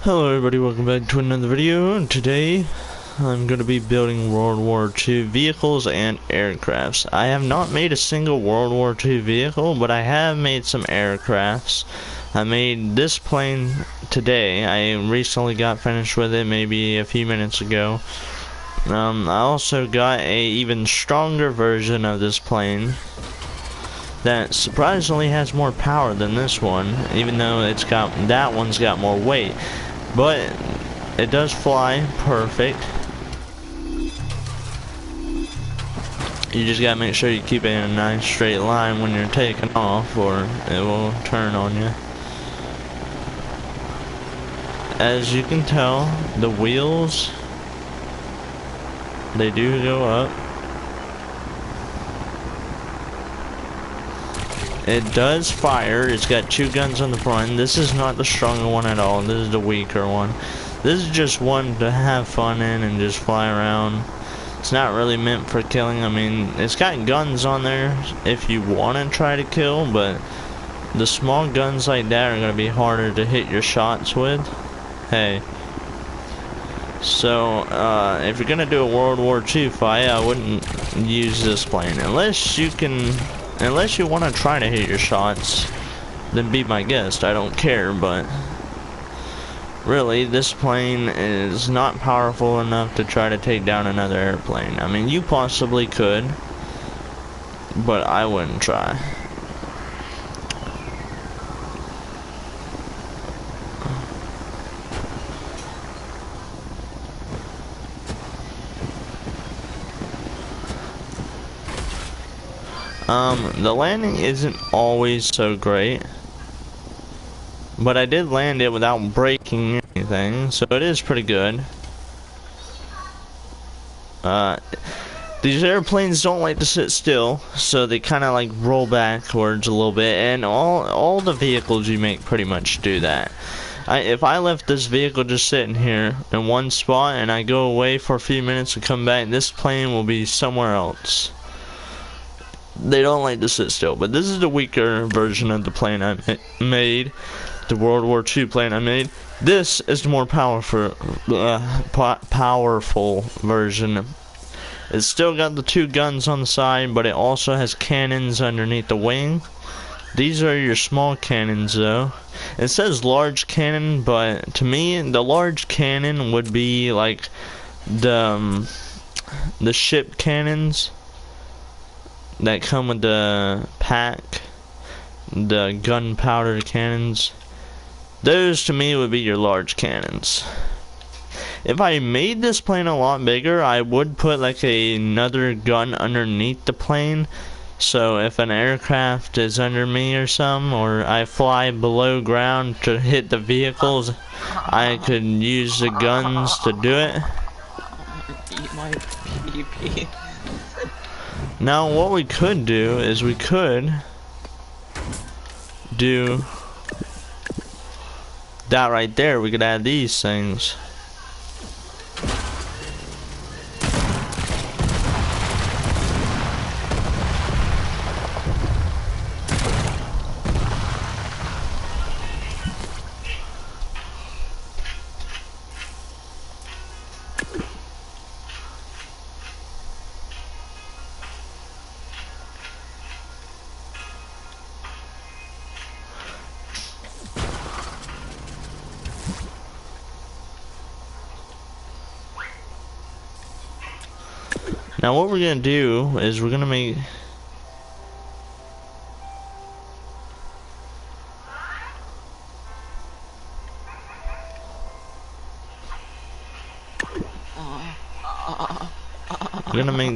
Hello everybody, welcome back to another video, and today I'm going to be building World War II vehicles and aircrafts. I have not made a single World War II vehicle, but I have made some aircrafts. I made this plane today. I recently got finished with it maybe a few minutes ago. I also got a even stronger version of this plane that surprisingly has more power than this one, even though that one's got more weight. But it does fly perfect. You just gotta make sure you keep it in a nice straight line when you're taking off, or it will turn on you. As you can tell, the wheels, they do go up. It does fire. It's got two guns on the front. This is not the stronger one at all. This is the weaker one. This is just one to have fun in and just fly around. It's not really meant for killing. I mean, it's got guns on there if you want to try to kill, but the small guns like that are going to be harder to hit your shots with. Hey. So, if you're going to do a World War II fight, I wouldn't use this plane. Unless you want to try to hit your shots, then be my guest. I don't care, but really, this plane is not powerful enough to try to take down another airplane. I mean, you possibly could, but I wouldn't try. The landing isn't always so great, but I did land it without breaking anything, so it is pretty good. These airplanes don't like to sit still, so they kind of like roll backwards a little bit, and all the vehicles you make pretty much do that. If I left this vehicle just sitting here in one spot and I go away for a few minutes and come back, this plane will be somewhere else. They don't like to sit still, but this is the weaker version of the plane I made, the World War II plane I made. This is the more powerful version. It's still got the two guns on the side, but it also has cannons underneath the wing. These are your small cannons, though. It says large cannon, but to me, the large cannon would be like the ship cannons that come with the pack, the gunpowder cannons. Those to me would be your large cannons. If I made this plane a lot bigger, I would put like another gun underneath the plane, so if an aircraft is under me or something, or I fly below ground to hit the vehicles, I could use the guns to do it. Eat my pee-pee. Now what we could do is we could do that right there. We could add these things. Now what we're gonna do is we're gonna make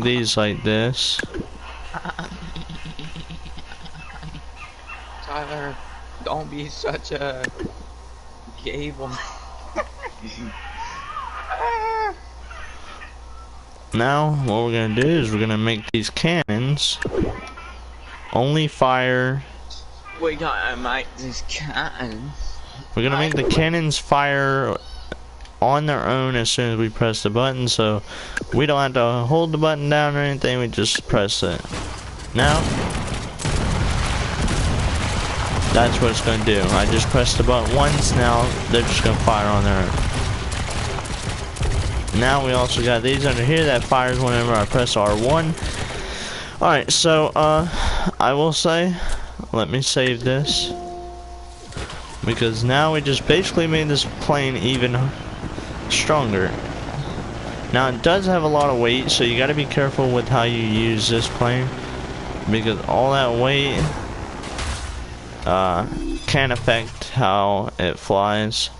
these like this. Tyler, don't be such a gay boy. Now what we're gonna do is we're gonna make these cannons only fire. We gotta make this cannon. We're gonna make the cannons fire on their own as soon as we press the button, so we don't have to hold the button down or anything, we just press it. Now That's what it's gonna do. I just pressed the button once, now they're just gonna fire on their own. Now we also got these under here that fires whenever I press R1. Alright, so I will say, let me save this. Because now we just basically made this plane even stronger. Now it does have a lot of weight, so you gotta be careful with how you use this plane. Because all that weight can affect how it flies.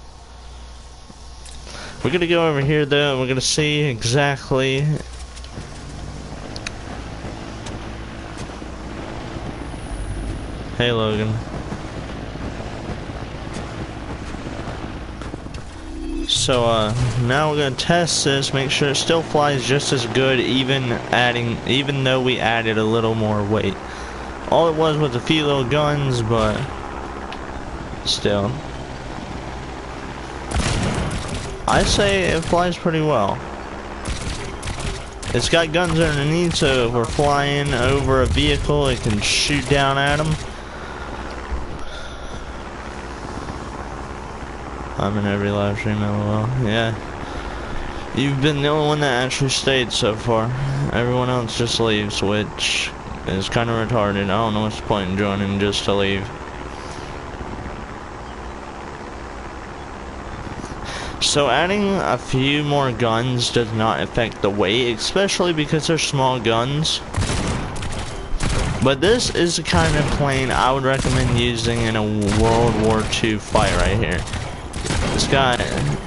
We're gonna go over here though, and we're gonna see exactly hey Logan. So now we're gonna test this, make sure it still flies just as good, even though we added a little more weight. All it was a few little guns, but still. I say it flies pretty well. It's got guns underneath, so if we're flying over a vehicle, it can shoot down at them. I'm in every live stream, LOL. Yeah. You've been the only one that actually stayed so far. Everyone else just leaves, which is kind of retarded. I don't know what's the point in joining just to leave. So adding a few more guns does not affect the weight, especially because they're small guns. But this is the kind of plane I would recommend using in a World War II fight right here. It's got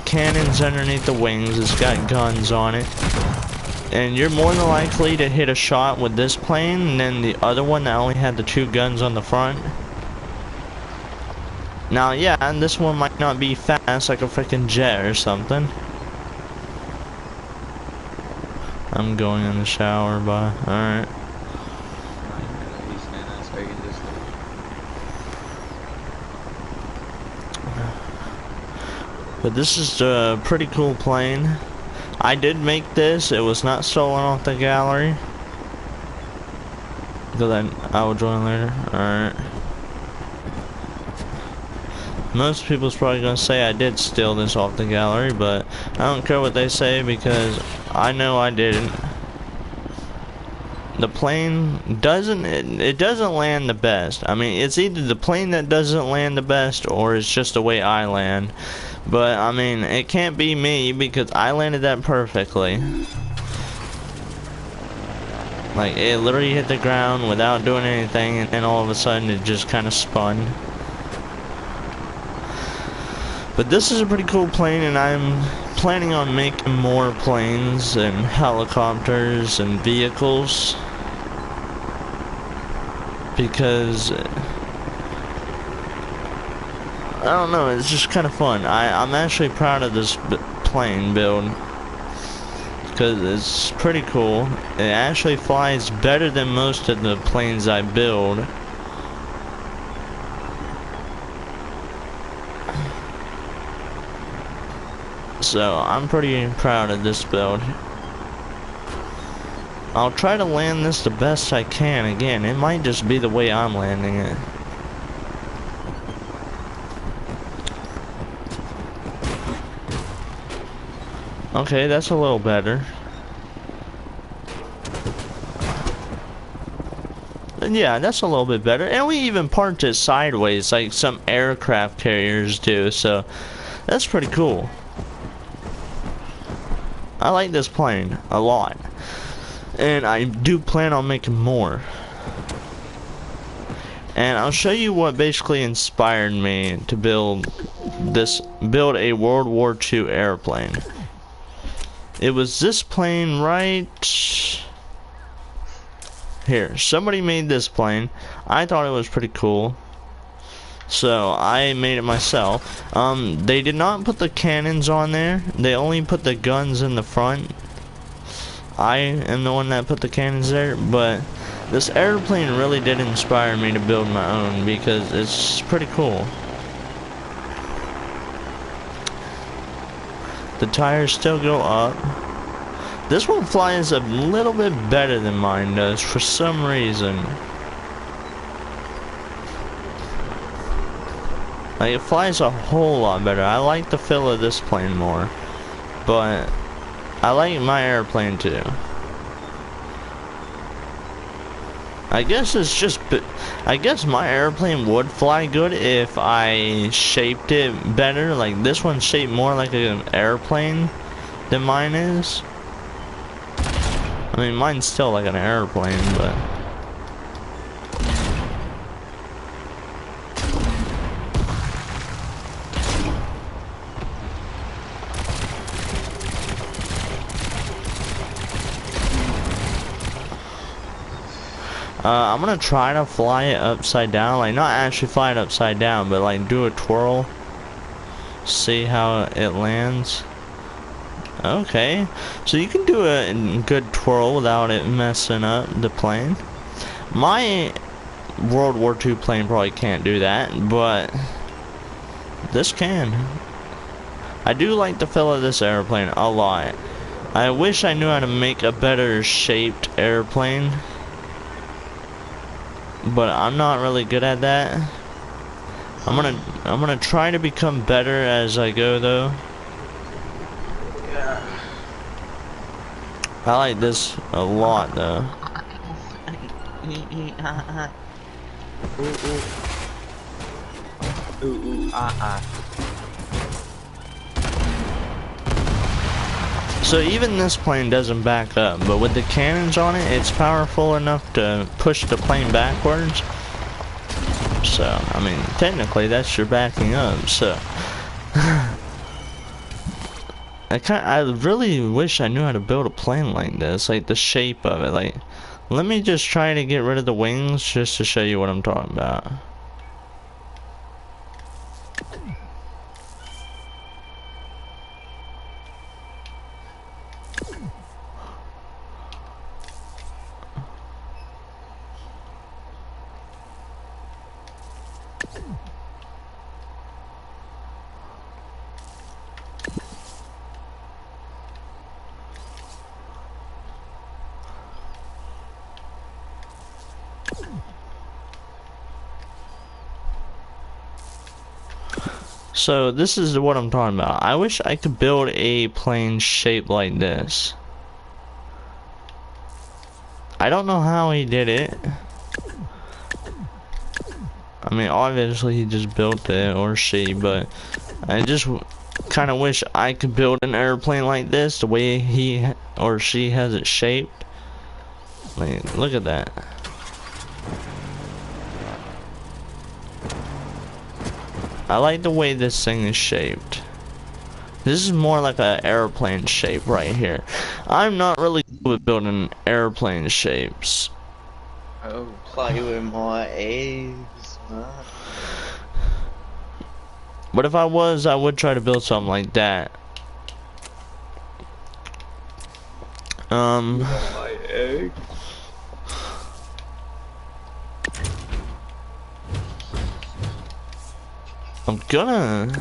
cannons underneath the wings, it's got guns on it. And you're more than likely to hit a shot with this plane than the other one that only had the 2 guns on the front. Now, yeah, and this one might not be fast like a freaking jet or something. I'm going in the shower, bye. Alright. But this is a pretty cool plane. I did make this. It was not stolen off the gallery. Because I will join later. Alright. Most people's probably gonna say I did steal this off the gallery, but I don't care what they say because I know I didn't. The plane doesn't, it doesn't land the best. I mean, it's either the plane that doesn't land the best or it's just the way I land. But I mean, it can't be me because I landed that perfectly. Like, it literally hit the ground without doing anything, and then all of a sudden it just kind of spun. But this is a pretty cool plane, and I'm planning on making more planes and helicopters and vehicles. Because I don't know, it's just kind of fun. I'm actually proud of this plane build. Because it's pretty cool. It actually flies better than most of the planes I build. So I'm pretty proud of this build. I'll try to land this the best I can. Again, it might just be the way I'm landing it. Okay, that's a little better. And yeah, that's a little bit better. And we even parked it sideways like some aircraft carriers do, so that's pretty cool. I like this plane a lot. And I do plan on making more. And I'll show you what basically inspired me to build a World War II airplane. It was this plane right here. Somebody made this plane. I thought it was pretty cool, so I made it myself. They did not put the cannons on there. They only put the guns in the front. I am the one that put the cannons there, but this airplane really did inspire me to build my own because it's pretty cool. The tires still go up. This one flies a little bit better than mine does for some reason. Like, it flies a whole lot better. I like the feel of this plane more. But I like my airplane too. I guess it's just, I guess my airplane would fly good if I shaped it better. Like, this one's shaped more like an airplane than mine is. I mean, mine's still like an airplane, but... I'm gonna try to fly it upside down, like not actually fly it upside down, but like do a twirl, see how it lands. Okay, so you can do a good twirl without it messing up the plane. My World War II plane probably can't do that, but this can. I do like the feel of this airplane a lot. I wish I knew how to make a better shaped airplane, but I'm not really good at that. I'm gonna try to become better as I go though. Yeah. I like this a lot though. So even this plane doesn't back up, but with the cannons on it, it's powerful enough to push the plane backwards. So, I mean, technically that's your backing up, so... I really wish I knew how to build a plane like this, like the shape of it. Like, let me just try to get rid of the wings just to show you what I'm talking about. So this is what I'm talking about. I wish I could build a plane shaped like this. I don't know how he did it. I mean, obviously he just built it, or she, but I just kind of wish I could build an airplane like this, the way he or she has it shaped. Like, look at that. I like the way this thing is shaped. This is more like an airplane shape right here. I'm not really good with building airplane shapes. Oh, play with my eggs, man. But if I was, I would try to build something like that. My egg. I'm gonna...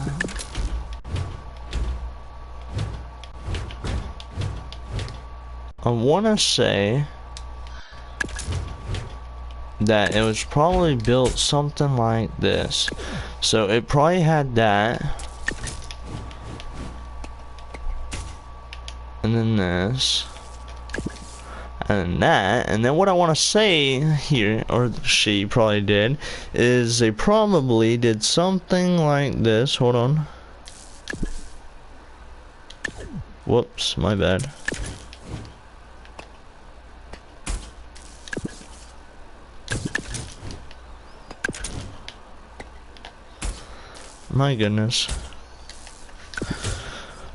I wanna say that it was probably built something like this. So it probably had that. And then this. And that. And then what I want to say here, or she probably did, is they probably did something like this. Hold on. Whoops, my bad. My goodness.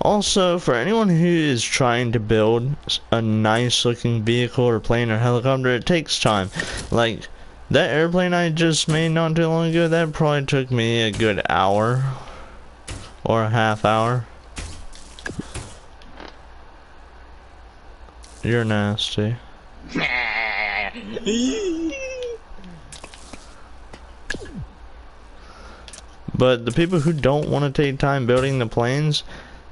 Also, for anyone who is trying to build a nice looking vehicle or plane or helicopter, it takes time. Like, that airplane I just made not too long ago, that probably took me a good hour or a half hour. You're nasty. But the people who don't want to take time building the planes,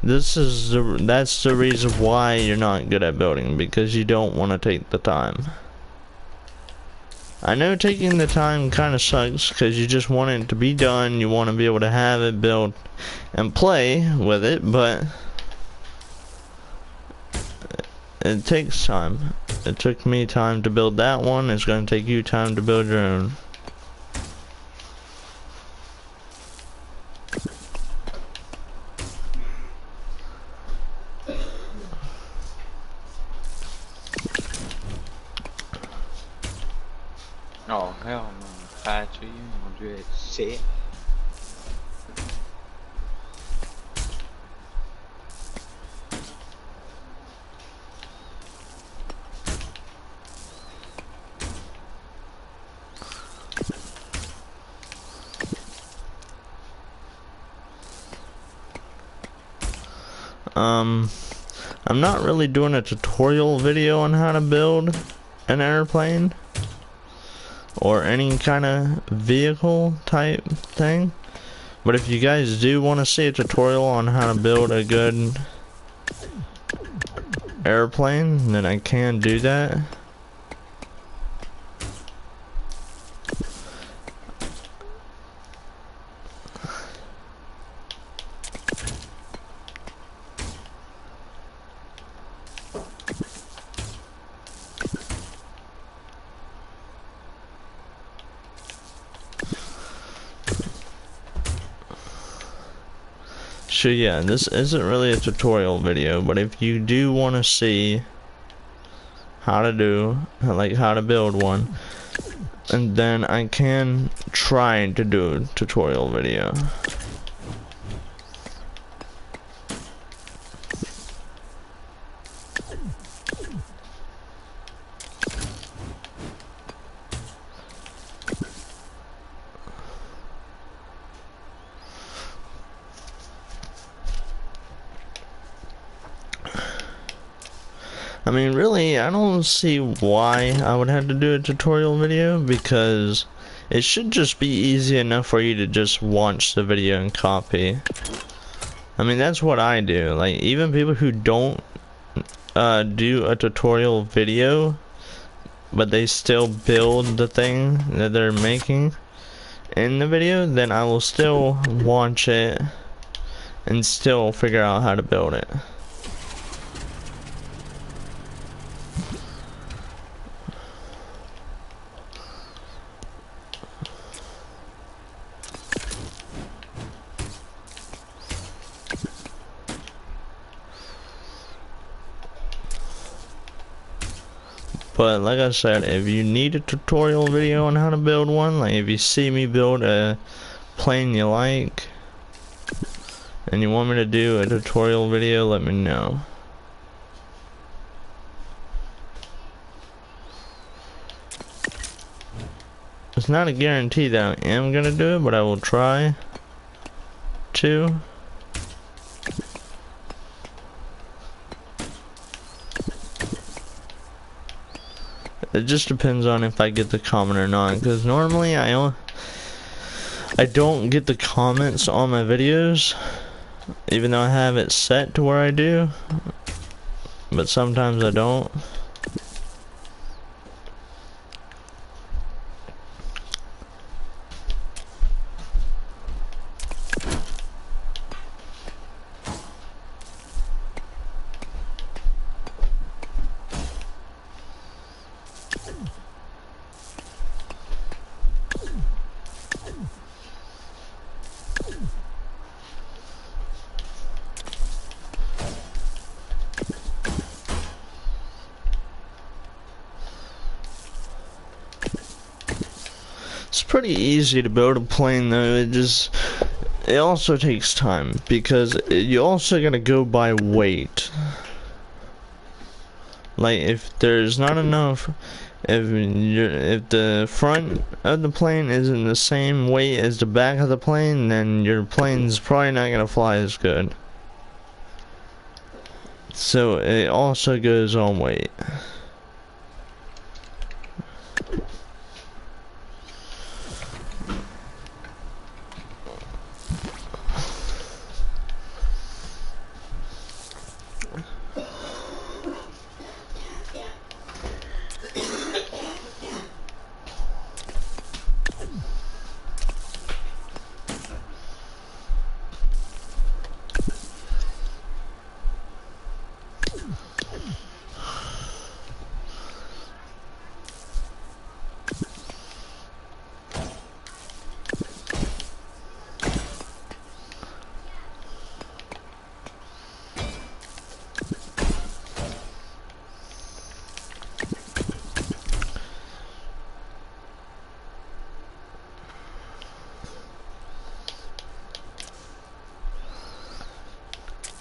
that's the reason why you're not good at building, because you don't want to take the time. I know taking the time kind of sucks because you just want it to be done, you want to be able to have it built and play with it, but it takes time. It took me time to build that one, it's going to take you time to build your own. Oh, hell no. Factory, Madrid, shit. I'm not really doing a tutorial video on how to build an airplane or any kind of vehicle type thing, but if you guys do want to see a tutorial on how to build a good airplane, then I can do that. So yeah, this isn't really a tutorial video, but if you do want to see how to do, like how to build one, and then I can try to do a tutorial video. I mean, really, I don't see why I would have to do a tutorial video, because it should just be easy enough for you to just watch the video and copy. I mean, that's what I do. Like, even people who don't do a tutorial video, but they still build the thing that they're making in the video, then I will still watch it and still figure out how to build it. But like I said, if you need a tutorial video on how to build one, like if you see me build a plane you like and you want me to do a tutorial video, let me know. It's not a guarantee that I am gonna do it, but I will try to. It just depends on if I get the comment or not, because normally I don't get the comments on my videos, even though I have it set to where I do, but sometimes I don't. It's pretty easy to build a plane though, it also takes time, because you also gotta go by weight. Like if there's not enough, if the front of the plane isn't the same weight as the back of the plane, then your plane's probably not gonna fly as good. So it also goes on weight.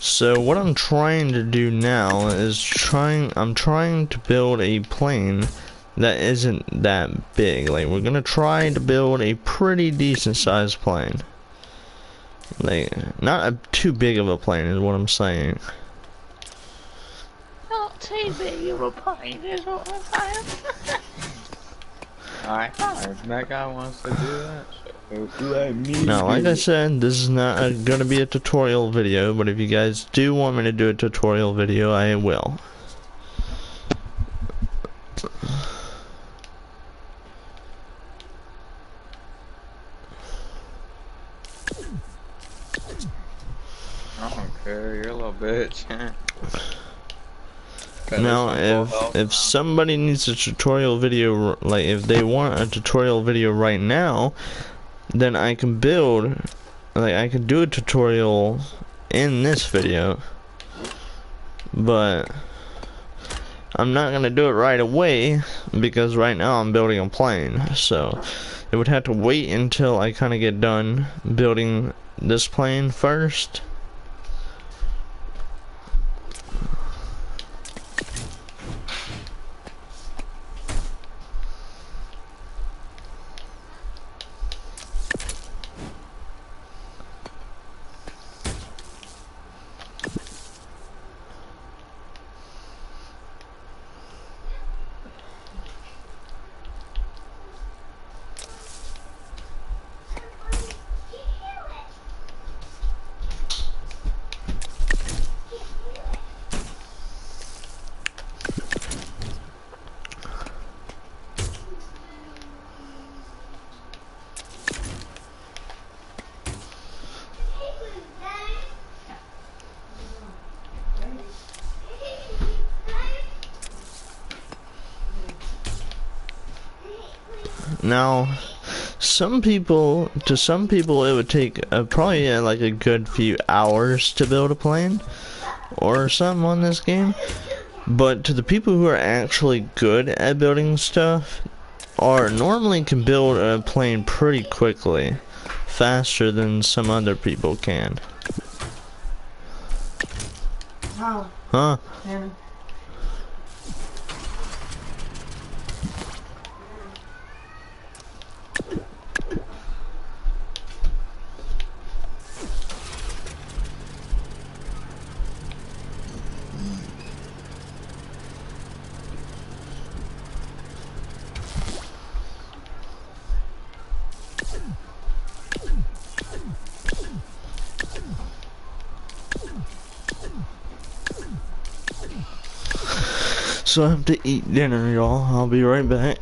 So what I'm trying to do now is I'm trying to build a plane that isn't that big. Like, we're gonna try to build a pretty decent sized plane. Like, not too big of a plane is what I'm saying. Not too big of a plane is what I'm saying. Alright, if that guy wants to do that, so let me Now, like do I it. said, this is not gonna be a tutorial video, but if you guys do want me to do a tutorial video, I will. I don't care, you're a little bitch. Now, if somebody needs a tutorial video, like if they want a tutorial video right now, then I can build, like I can do a tutorial in this video, but I'm not gonna do it right away because right now I'm building a plane, so it would have to wait until I kind of get done building this plane first. Now, to some people, it would take probably like a good few hours to build a plane or something on this game. But to the people who are actually good at building stuff, or normally can build a plane pretty quickly, faster than some other people can. Oh, Huh? man. So I have to eat dinner, y'all. I'll be right back.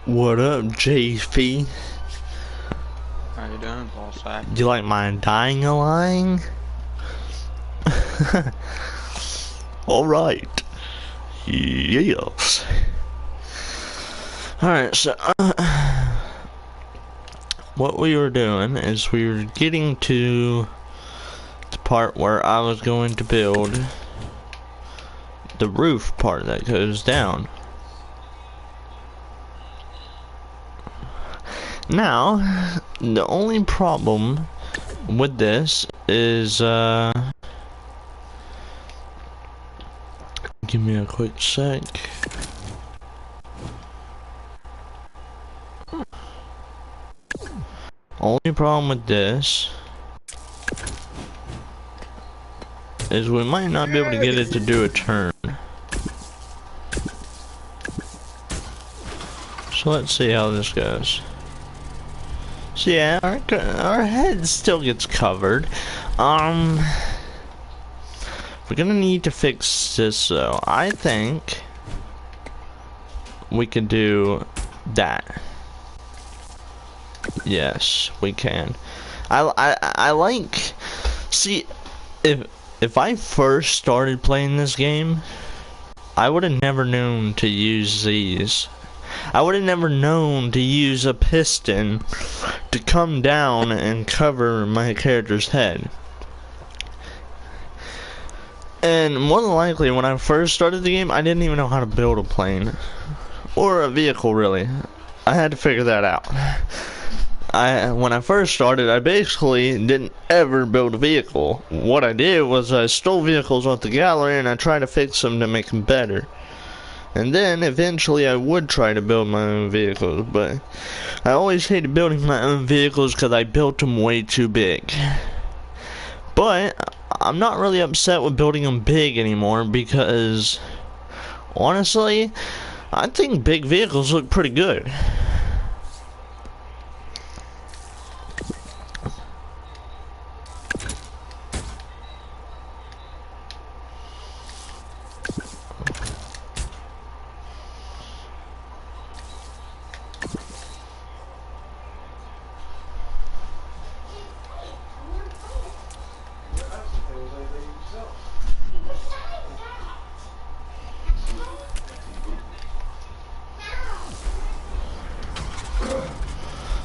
What up, JP? How you doing, ball sack? Do you like my dying a line? Alright. Yes. Alright, so what we were doing is we were getting to the part where I was going to build the roof part that goes down. Now, the only problem with this is, give me a quick sec. Only problem with this is we might not be able to get it to do a turn. So let's see how this goes. So yeah, our head still gets covered. We're gonna need to fix this though. I think we can do that. Yes, we can. I like. See, if I first started playing this game, I would have never known to use these. I would have never known to use a piston to come down and cover my character's head. And more than likely, when I first started the game, I didn't even know how to build a plane. Or a vehicle, really. I had to figure that out. When I first started, I basically didn't ever build a vehicle. What I did was I stole vehicles off the gallery and I tried to fix them to make them better. And then, eventually, I would try to build my own vehicles, but I always hated building my own vehicles because I built them way too big. But, I'm not really upset with building them big anymore because, honestly, I think big vehicles look pretty good.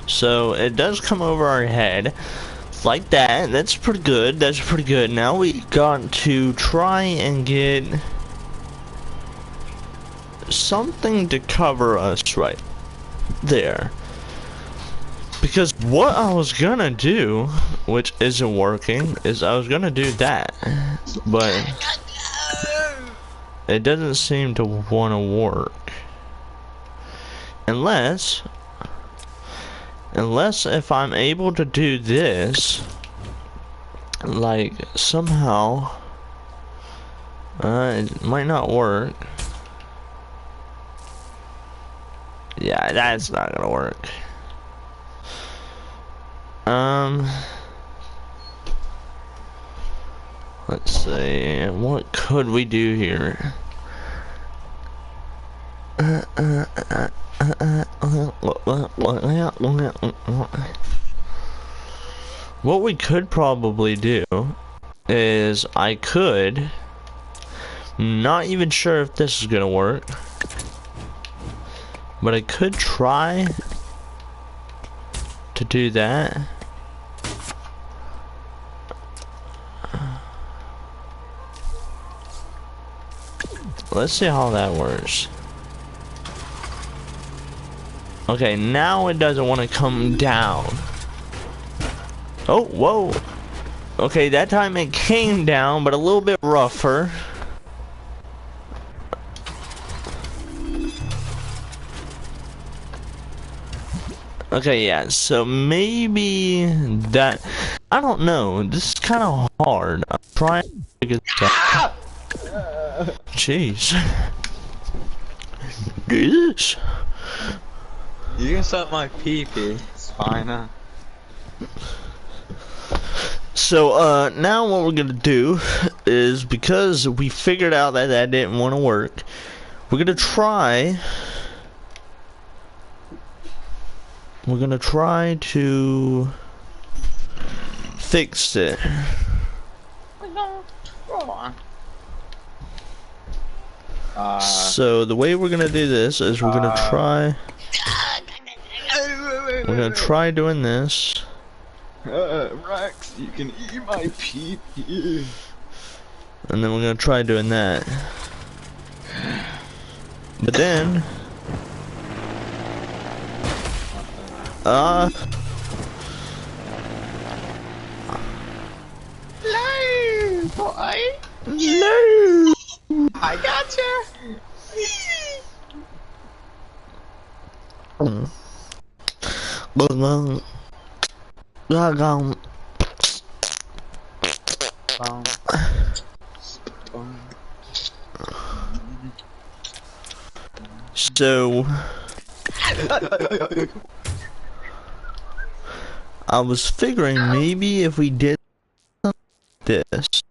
So it does come over our head like that. That's pretty good. That's pretty good. Now we got to try and get something to cover us right there. Because what I was gonna do, which isn't working, is I was gonna do that. But it doesn't seem to want to work. Unless if I'm able to do this, like somehow, it might not work. Yeah, that's not gonna work. Let's see, what could we do here? What we could probably do is I could, not even sure if this is gonna work, but I could try to do that. Let's see how that works. Okay, now it doesn't want to come down. Oh, whoa. Okay, that time it came down, but a little bit rougher. Okay, yeah, so maybe that... I don't know, this is kind of hard. I'm trying to figure this out. Jeez. This. You can suck my pee-pee. It's fine, huh? So, now what we're gonna do is, because we figured out that that didn't want to work, we're gonna try we're gonna try to fix it. So the way we're gonna do this is we're gonna try doing this. Rex, you can eat my pee-pee. And then we're gonna try doing that. But then No, boy. no. I gotcha. So I was figuring maybe if we did this,